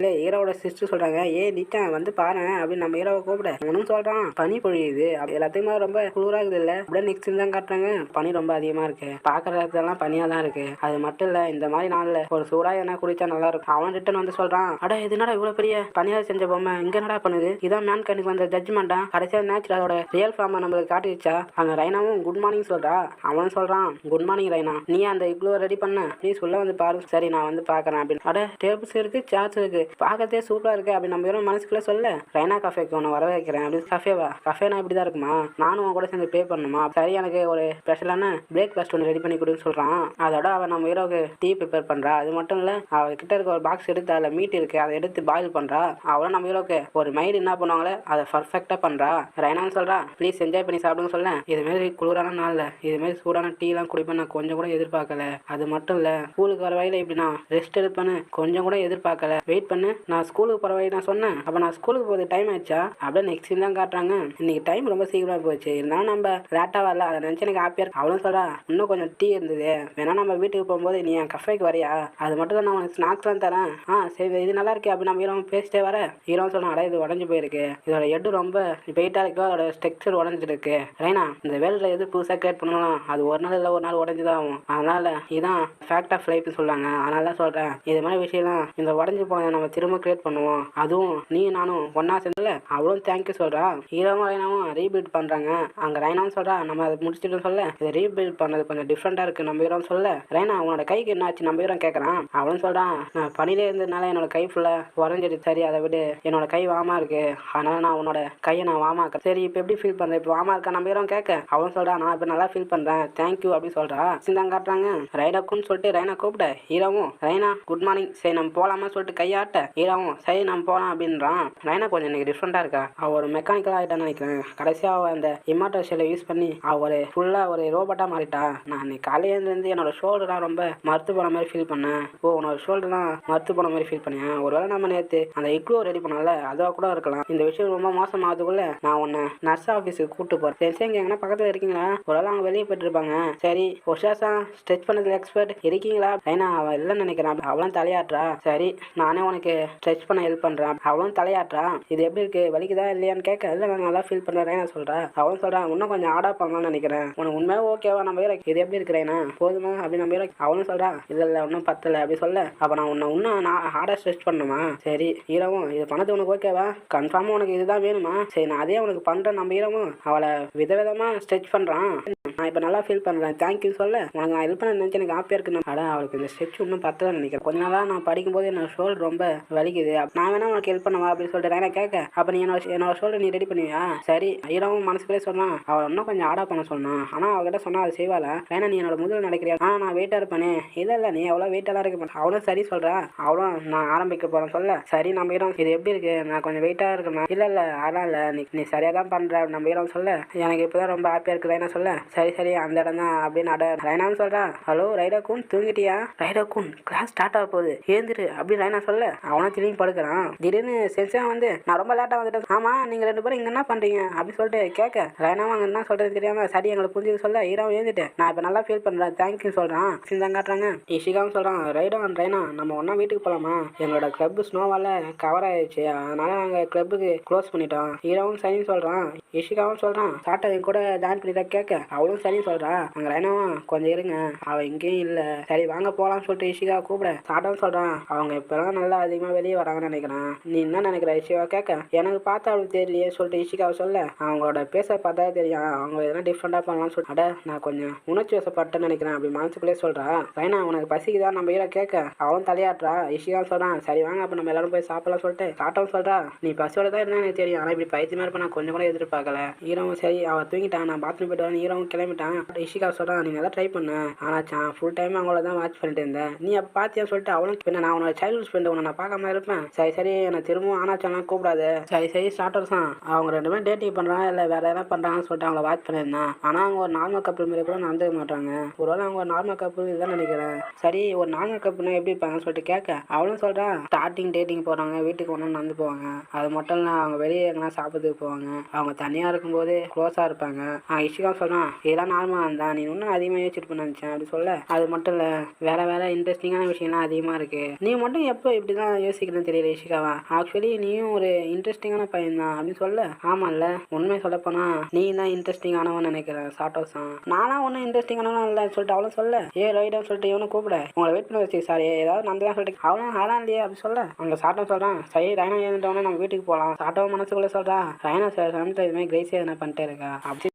இல்லை ஹீரோவோட சிஸ்டர் சொல்கிறாங்க, நித்தா வந்து பாரு அப்படின்னு நம்ம ஹீரோவை கூப்பிட அவனும் சொல்கிறான் பனி பொழியுது எல்லாத்தையுமே ரொம்ப குளிராக இருக்குது. இல்லை அப்படியே நெக்ஸ்ட் தான் காட்டுறாங்க, பனி ரொம்ப அதிகமாக இருக்கு, பார்க்குற இடத்துலலாம் பனியாக தான் இருக்கு. அது மட்டும் இல்லை இந்த மாதிரி நாளில் ஒரு சூடாக என்ன குடிச்சா நல்லா இருக்கும். அவன் ரிட்டன் வந்து சொல்கிறான், அட இது என்னடா இவ்வளோ பெரிய பனியால் செஞ்ச பொம்மை இங்கே என்னடா பண்ணுது, இதான் மேன் கண்ணுக்கு வந்த ஜட்ஜ்மெண்ட்டா, கடைசியாக நேச்சுரல் அதோட ரியல் ஃபார்மை நம்மளுக்கு காட்டிடுச்சா. அங்கே ரைனாவும் குட் மார்னிங் சொல்கிறா. அவனும் சொல்கிறான், குட் மார்னிங் ரைனா, நீ அந்த இக்ளோ ரெடி பண்ண ப்ளீஸ் உள்ள வந்து பாரு. சரி நான் வந்து பார்க்குறேன் அப்படின்னு. அட டேபிள்ஸ் இருக்கு, சேர்ஸ் இருக்கு, பார்க்கறதே சூப்பராக இருக்கு அப்படின்னு நம்ம வெறும் மனசுக்குள்ள சொல்ல, ரைனா கஃபேக்கு ஒன்று வர வைக்கிறேன் அப்படின்னு. கஃபேவா? கஃபேனா இப்படி தான் இருக்குமா, நானும் உன் கூட சேர்ந்து பே பண்ணணுமா, சரி எனக்கு ஒரு ஸ்பெஷலான பிரேக்ஃபாஸ்ட் ஒன்று ரெடி பண்ணி கொடுன்னு சொல்கிறான். அதோட அவன் நம்ம ஹீரோவுக்கு டீ ப்ரிப்பேர் பண்ணுறா. அது மட்டும் இல்லை அவகிட்ட இருக்க ஒரு பாக்ஸ் எடுத்து அதில் மீட் இருக்கு, அதை எடுத்து பாயில் பண்ணுறா. அவளும் நம்ம ஹீரோக்கு ஒரு மைடு என்ன பண்ணுவாங்களே அதை பர்ஃபெக்டாக பண்ணுறா. ரைனான்னு சொல்கிறா, ப்ளீஸ் என்ஜாய் பண்ணி சாப்பிடுன்னு சொல்ல, இதுமாரி குளிரான நாளில் இதுமாரி சூடான டீலாம் குடிப்பேன் நான் கொஞ்சம் கூட எதிர்பார்க்கல. அது மட்டும் இல்லை ஸ்கூலுக்கு வர வகையில் இப்படி நான் ரெஸ்ட் எடுப்பேன்னு கொஞ்சம் கூட எதிர்பார்க்கல. வெயிட் பண்ணு, நான் ஸ்கூலுக்கு போகிற வழி நான் சொன்னேன், அப்போ நான் ஸ்கூலுக்கு போகிறது டைம் ஆயிடுச்சா அப்படியே நெக்ஸ்ட் சீன் தான் காட்டுறாங்க. இன்னைக்கு டைம் ரொம்ப சீக்கிரமாக போச்சு, இருந்தாலும் நம்ம லேட்டாக வரல, அதை நினச்சி எனக்கு ஹாப்பியாக இருக்கு. அவளும் சொல்கிறா, இன்னும் கொஞ்சம் டீ இருந்தது, வேணா நம்ம வீட்டுக்கு போகும்போது நீ என் கஃபேக்கு வரியா, அது மட்டும் தான் நான் உனக்கு ஸ்நாக்ஸ்லாம் தரேன். சரி இது நல்லா இருக்கு அப்படி நம்ம ஹீரோ பேசிட்டே வர, ஹீரோ சொன்னா, அட இது உடஞ்சி போயிருக்கு, இதோட எட்டு ரொம்ப வெயிட்டாக இருக்கு, அதோட ஸ்ட்ரக்சர் உடஞ்சிருக்கு. ரைனா இந்த வேலையில் எது புதுசாக கிரியேட் பண்ணலாம், அது ஒரு நாள் இல்லை ஒரு நாள் உடஞ்சி தான் ஆகும், அதனால இதான் ஃபேக்ட் ஆஃப் லைஃப்னு சொல்லுவாங்க. அதனால தான் சொல்கிறேன், இது மாதிரி விஷயம்லாம் இந்த உடஞ்சி போனதை நம்ம திரும்ப கிரியேட் பண்ணுவோம், அதுவும் நீ நானும் ஒன்னா சேர்ந்துல. அவளும் தேங்க்யூ சொல்கிறா. ஹீரோவும் ரைனாவும் ரீபில்ட் பண்ணுறாங்க. அங்கே ரைனாவும் சொல்கிறா, நம்ம அதை முடிச்சுட்டு சொல்ல, இதை ரீபில்ட் பண்ணது கொஞ்சம் டிஃப்ரெண்ட்டாக இருக்குது நம்ம ஹீரோன்னு சொல்ல, ரைனா உன்னோட கைக்கு என்ன ஆச்சு நம்ம ஹீரோ கேட்குறான். அவளும் சொல்கிறான், நான் பனியிலே இருந்ததுனால என்னோட கை ஃபுல்லாக உடஞ்சிடுச்சு, சரி அதை விட என்னோட கை வாமா இருக்கு, அதனால நான் உன்னோட கையை நான் வாமா இருக்கேன். சரி இப்போ எப்படி ஃபீல் பண்ணுறேன், இப்போ வாமா இருக்கா நம்ம ஹீரோ கேட்க. அவளும் சொல்கிறா, நான் இப்போ நல்லா ஃபீல் பண்ணுறேன் தேங்க்யூ அப்படின்னு சொல்கிறா. சிந்தாங்க காட்டுறாங்க. ரைடாக்குன்னு சொல்லிட்டு ரைனா கூப்பிட, ஹீரோவும் ரைனா குட் மார்னிங் சரி நம்ம போகலாமா சொல்லிட்டு கையாட்ட, ஹீரோவும் சரி நம்ம போகலாம் அப்படின்றான். ரைனா கொஞ்சம் எனக்கு டிஃப்ரெண்ட்டாக இருக்கா, அவள் ஒரு மெக்கானிக்கலாக ஆகிட்டான்னு நினைக்கிறேன். கடைசியாக அவள் அந்த இம்மார்டல் ஷெல்லை யூஸ் பண்ணி அவள் ஒரு ஃபுல்லாக ஒரு ரோபோட்டாக மாறிட்டா. நான் இன்னைக்கு காலையிலேருந்து என்னோட ஷோல்டர்லாம் ரொம்ப மறுத்து போன மாதிரி ஃபீல் பண்ணேன். உன்னோட ஷோல்டர்லாம் மறுத்து போன மாதிரி ஃபீல் பண்ணேன். ஒருவேளை நம்ம நேற்று அந்த இக்ளோ ரெடி பண்ணல அதுவாக கூட இருக்கலாம். இந்த விஷயம் ரொம்ப மோசமாகறதுக்குள்ள நான் உன்னை நர்ஸ் ஆஃபீஸுக்கு கூப்பிட்டு போகிறேன். தெரிஞ்சவங்க எங்கன்னா பக்கத்தில் இருக்கீங்களா, ஒருவேளை அவங்க வெளியே போயிட்டு இருப்பாங்க. சரி ஒஷாசா ஸ்ட்ரெச் பண்ணதுல எக்ஸ்பர்ட் இருக்கீங்களா. ரைனா அவள் இல்லைன்னு நினைக்கிறான். அவளும் தலையாட்டுறா. சரி நானே உனக்கு ஸ்ட்ரெச் பண்ண ஹெல்ப் பண்ணுறான். அவளும் தலையாட்டுறா. இது எப்படி இருக்கு வலிக்குதா இல்லையான்னு கேட்க, இல்லை நான் நல்லா ஃபீல் பண்ணுறேன் நான் சொல்கிறேன். அவளும் சொல்கிறான், இன்னும் கொஞ்சம் ஆர்டர் பண்ணலாம்னு நினைக்கிறேன், உனக்கு உண்மையாக ஓகேவா நம்ம இது எப்படி இருக்கிறேன்னா போதுமா அப்படின்னு நம்ம அவளும் சொல்கிறான், இல்லை இல்லை இன்னும் பத்தலை அப்படி சொல்ல, அப்போ நான் இன்னும் நான் ஆர்டர் ஸ்ட்ரெச் பண்ணணுமா. சரி ஹீரோவும் இது பண்ணது உனக்கு ஓகேவா, கன்ஃபார்மாக உனக்கு இதுதான் வேணுமா, சரி நான் அதே உனக்கு பண்ணுறேன். நம்ம ஹீரோவும் அவளை விதவிதமாக ஸ்ட்ரெச் பண்ணுறான். நான் இப்போ நல்லா ஃபீல் பண்ணுறேன் தேங்க்யூ சொல்ல, உனக்கு நான் ஹெல்ப் பண்ண நினச்சி எனக்கு ஹாப்பியாக இருக்குன்னு. அவளுக்கு இந்த ஸ்ட்ரெச் இன்னும் பத்தலை நினைக்கிறேன். கொஞ்ச நாளாக நான் படிக்கும்போது என்னோட ஷோல்டர் ரொம்ப வலிக்குது, நான் வேணா உனக்கு ஹெல்ப் பண்ணவா அப்படின்னு சொல்லிட்டு ரைனா கேட்க, அப்போ நீ என்னோட ஷோல்டர் நீ ரெடி பண்ணுவியா. சரி ஹீரோவும் மனசுக்குள்ளே சொன்னான், அவள் இன்னும் கொஞ்சம் ஆர்டர் பண்ண சொன்னான், ஆனால் அவகிட்ட சொன்னால் அது செய்வாளா. ரைனா நீ என்னோட முதல் நினைக்கிறியா, நான் வெயிட்டாக இருப்பேனே. இல்லை இல்லை நீ எவ்வளோ வெயிட்டெல்லாம் இருக்க மாட்டேன். அவளும் சரி சொல்கிறா. அவளும் நான் ஆரம்பிக்க போகிறேன் சொல்ல, சரி நம்ம ஹீரோ இது எப்படி இருக்கு, நான் கொஞ்சம் வெயிட்டாக இருக்கணும். இல்லை இல்லை அதெல்லாம் இல்லை நீ சரியாக தான் பண்ணுற நம்ம ஹீரோ சொல்ல, எனக்கு இப்போ தான் ரொம்ப ஹாப்பியாக இருக்குது ரைனா சொல்ல, சரி சரி அந்த இடம் தான் அப்படின்னு ரைனான்னு சொல்கிறா. ஹலோ ரைடாக்கூன் தூங்கிட்டியா, ரைடாக்கூன் கிளாஸ் ஸ்டார்ட் ஆக போகுது ஏந்திரு அப்படின்னு ரைனா சொல்ல, அவனும் திரும்பி படுக்கிறான். திடீர்னு சென்சா வந்து நான் ரொம்ப லேட்டாக வந்துட்டேன், ஆமாம் நீங்கள் ரெண்டு பேரும் இங்கே என்ன பண்ணுறீங்க அப்படின்னு சொல்லிட்டு கேட்க, ரைனாவும் அங்கே என்ன சொல்கிறது தெரியாமல் சரி எங்களுக்கு புரிஞ்சது சொல்ல, ஹீரோவும் ஏந்திட்டு நான் இப்போ நல்லா ஃபீல் பண்ணுறேன் தேங்க்யூ சொல்கிறான். சிந்தாங்க காட்டுறாங்க. இஷிகாவும் சொல்கிறான், ரைடோ அண்ட் ரைனா நம்ம ஒன்றா வீட்டுக்கு போகலாமா, எங்களோட கிளப் ஸ்னோவால் கவர் ஆயிடுச்சு, அதனால நாங்கள் கிளப்புக்கு க்ளோஸ் பண்ணிட்டோம். ஹீரோவும் சரின்னு சொல்கிறான். இஷிகாவும் சொல்கிறான், சாட்டை என் கூட ஜாயின் பண்ணிட்டா கேட்க, அவளும் சரின்னு சொல்கிறா. அங்கே ரைனாவும் கொஞ்சம் இருங்க அவள் இங்கேயும் இல்லை, சரி வாங்க போகலான்னு சொல்லிட்டு இஷிகா கூப்பிட, சாட்டாவும் சொல்கிறான், அவங்க இப்போலாம் நல்லா அதிகமாக வெளியே வராங்கன்னு நினைக்கிறேன், நீ என்ன நினைக்கிற இஷிகா கேட்க, எனக்கு பார்த்தா அவளுக்கு தெரியலையே சொல்லிட்டு இஷிகாவை சொல்ல, அவங்களோட பேச பார்த்தா தெரியும் அவங்க எதனா டிஃப்ரெண்டாக பண்ணலாம்னு சொல்லிட்டு, அட நான் கொஞ்சம் உணர்ச்சி வசப்பட்டேன்னு நினைக்கிறேன் அப்படி மனசுக்குள்ளே சொல்கிறா. ரைனா உனக்கு பசிக்குதா நம்ம ஹீரோ கேட்க, அவளும் தலையாட்டுறா. இஷிகா சொல்கிறான், சரி வாங்க அப்போ நம்ம எல்லாரும் போய் சாப்பிடலாம் சொல்லிட்டு, சாட்டாவும் சொல்கிறா, நீ பசியோட தான் இருந்தால் எனக்கு தெரியும், ஆனால் இப்படி பைத்தியமாக இருப்ப நான் கொஞ்சம் கூட எதிர்பார்க்கல. ஹீரோவும் சரி அவள் தூங்கிட்டான் நான் பாத்ரூம் போய்ட்டு வரேன். ஹீரோவும் கிளம்பிட்டான். இஷிகா சொல்கிறான், நீ நல்லா ட்ரை பண்ண, ஆனால் ஃபுல் டைம் அவங்கள தான் வாட்ச் பண்ணிட்டு இருந்தேன், நீ அப்போ பார்த்தியான்னு சொல்லிட்டு, அவளும் பின்ன நான் உன்னோட சைல்ட்ஹுட் ஃப்ரெண்டு உன்னை நான் பார்க்காம இருப்பேன், சரி சரி என்னை திரும்பவும் ஆனாச்சாலாம் கூப்பிடாது. சரி சரி ஸ்டார்டர்ஸ் தான் அவங்க ரெண்டுமே டேட்டிங் பண்ணுறாங்க இல்லை வேறு எதனா பண்ணுறாங்கன்னு சொல்லிட்டு அவங்கள வாட்ச் பண்ணியிருந்தேன், ஆனால் அவங்க ஒரு நார்மல் கப்பல் மாரி கூட நடந்துக்க மாட்டாங்க, ஒருவேளை அவங்க ஒரு நார்மல் கப்பல் இல்லைன்னு நினைக்கிறேன். சரி ஒரு நார்மல் கப்புனா எப்படி இருப்பாங்கன்னு சொல்லிட்டு கேட்க, அவளும் சொல்கிறான், ஸ்டார்டிங் டேட்டிங் போகிறாங்க, வீட்டுக்கு ஒன்று நடந்து போவாங்க, அது மட்டும் இல்லை அவங்க வெளியே எங்கன்னா சாப்பிட்றதுக்கு போவாங்க, அவங்க தனியாக இருக்கும்போது க்ளோஸாக இருப்பாங்க. இஷிகா சொல்கிறான், இதெல்லாம் நார்மலாக இருந்தான், நீ இன்னும் அதிகமாக யோசிச்சுட்டு பண்ண நினச்சேன் அப்படி சொல்ல, அது மட்டும் இல்லை வேற வேற இன்ட்ரெஸ்டிங்கான விஷயம்லாம் அதிகமாக இருக்குது, நீ மட்டும் எப்போ இப்படி தான் யோசிக்கணும்னு தெரியல இஷிகாவா. ஆக்சுவலி நீயும் ஒரு இன்ட்ரெஸ்டிங்கான பையன் தான் அப்படின்னு சொல்ல. ஆமாம்ல, உண்மை சொல்லப்போனா நீ தான் இன்ட்ரெஸ்டிங்கானவன் நினைக்கிறேன் சாட்டோஸான். நானா ஒன்றும் இன்ட்ரெஸ்டிங்கானவன் இல்லை சொல்லிட்டு அவளும் சொல்ல. ரைடான்னு சொல்லிட்டு இவனை கூப்பிட. உங்களை வெயிட் பண்ண வச்சு சார் ஏதாவது நடந்ததான் சொல்லிட்டு அவனும் அதெல்லாம் இல்லையே அப்படின்னு சொல்ல. அங்கே சாட்டம் சொல்கிறான், சரி ரைனா ஏறிட்டோன்னே நம்ம வீட்டுக்கு போகலாம். சாட்டோ மனசுக்குள்ளே சொல்கிறான், ரைனா சார் சமயத்தில் இதுமாதிரி கிரேஸியாக என்ன பண்ணிட்டே இருக்கா அப்படி